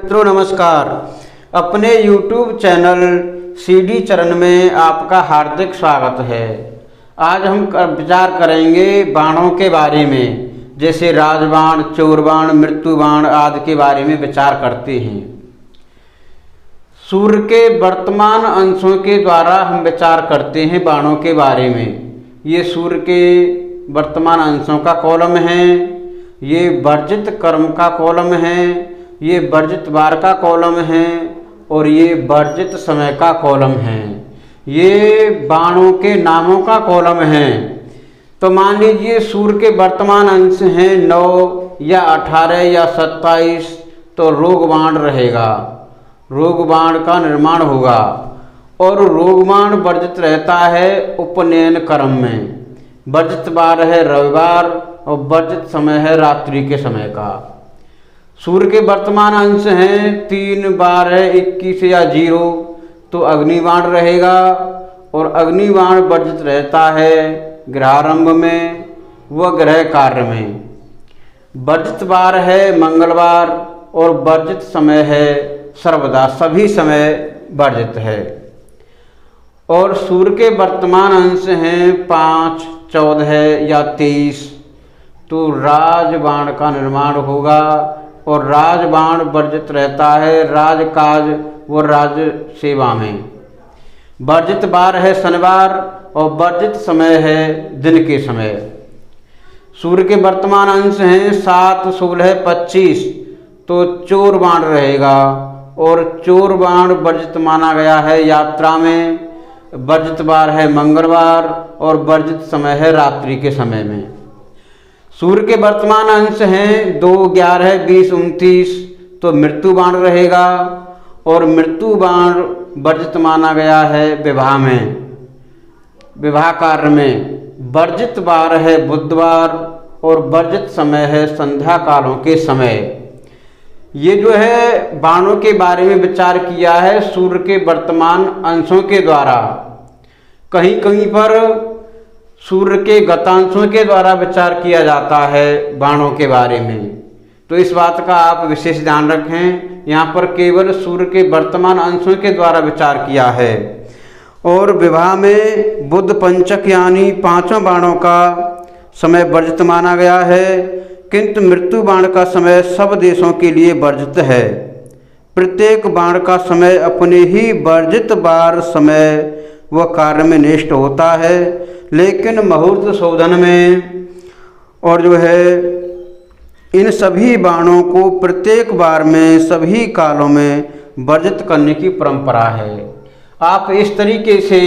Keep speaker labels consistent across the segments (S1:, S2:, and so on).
S1: मित्रों नमस्कार। अपने YouTube चैनल CD चरण में आपका हार्दिक स्वागत है। आज हम विचार करेंगे बाणों के बारे में, जैसे राजबाण, चोरबाण, मृत्युबाण आदि के बारे में विचार करते हैं। सूर्य के वर्तमान अंशों के द्वारा हम विचार करते हैं बाणों के बारे में। ये सूर्य के वर्तमान अंशों का कॉलम है, ये वर्जित कर्म का कॉलम है, ये वर्जित वार का कॉलम है और ये वर्जित समय का कॉलम है। ये बाणों के नामों का कॉलम है। तो मान लीजिए सूर्य के वर्तमान अंश हैं 9 या 18 या 27, तो रोगबाण रहेगा, रोगबाण का निर्माण होगा। और रोगबाण वर्जित रहता है उपनयन कर्म में। वर्जित वार है रविवार और वर्जित समय है रात्रि के समय का। सूर्य के वर्तमान अंश हैं 3, 12, 21 या 0, तो अग्निबाण रहेगा। और अग्निबाण वर्जित रहता है ग्रहारंभ में व ग्रह कार्य में। वर्जित वार है मंगलवार और वर्जित समय है सर्वदा, सभी समय वर्जित है। और सूर्य के वर्तमान अंश हैं 5, 14 या 23, तो राजबाण का निर्माण होगा। और राजबाण वर्जित रहता है राजकाज व राज सेवा में। वर्जित वार है शनिवार और वर्जित समय है दिन के समय। सूर्य के वर्तमान अंश हैं 7, 16, 25, तो चोरबाण रहेगा। और चोरबाण वर्जित माना गया है यात्रा में। वर्जित वार है मंगलवार और वर्जित समय है रात्रि के समय में। सूर्य के वर्तमान अंश हैं 2, 11, 20, 29, तो मृत्युबाण रहेगा। और मृत्युबाण वर्जित माना गया है विवाह में, विवाह कार्य में। वर्जित वार है बुधवार और वर्जित समय है संध्या कालों के समय। ये जो है बाणों के बारे में विचार किया है सूर्य के वर्तमान अंशों के द्वारा। कहीं कहीं पर सूर्य के गतांशों के द्वारा विचार किया जाता है बाणों के बारे में, तो इस बात का आप विशेष ध्यान रखें। यहाँ पर केवल सूर्य के वर्तमान अंशों के द्वारा विचार किया है। और विवाह में बुध पंचक यानी 5 बाणों का समय वर्जित माना गया है, किंतु मृत्यु बाण का समय सब देशों के लिए वर्जित है। प्रत्येक बाण का समय अपने ही वर्जित वार समय व कार्य में निष्ठ होता है, लेकिन मुहूर्त शोधन में और जो है इन सभी बाणों को प्रत्येक बार में सभी कालों में वर्जित करने की परंपरा है। आप इस तरीके से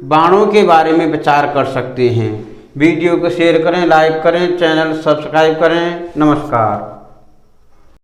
S1: बाणों के बारे में विचार कर सकते हैं। वीडियो को शेयर करें, लाइक करें, चैनल सब्सक्राइब करें। नमस्कार।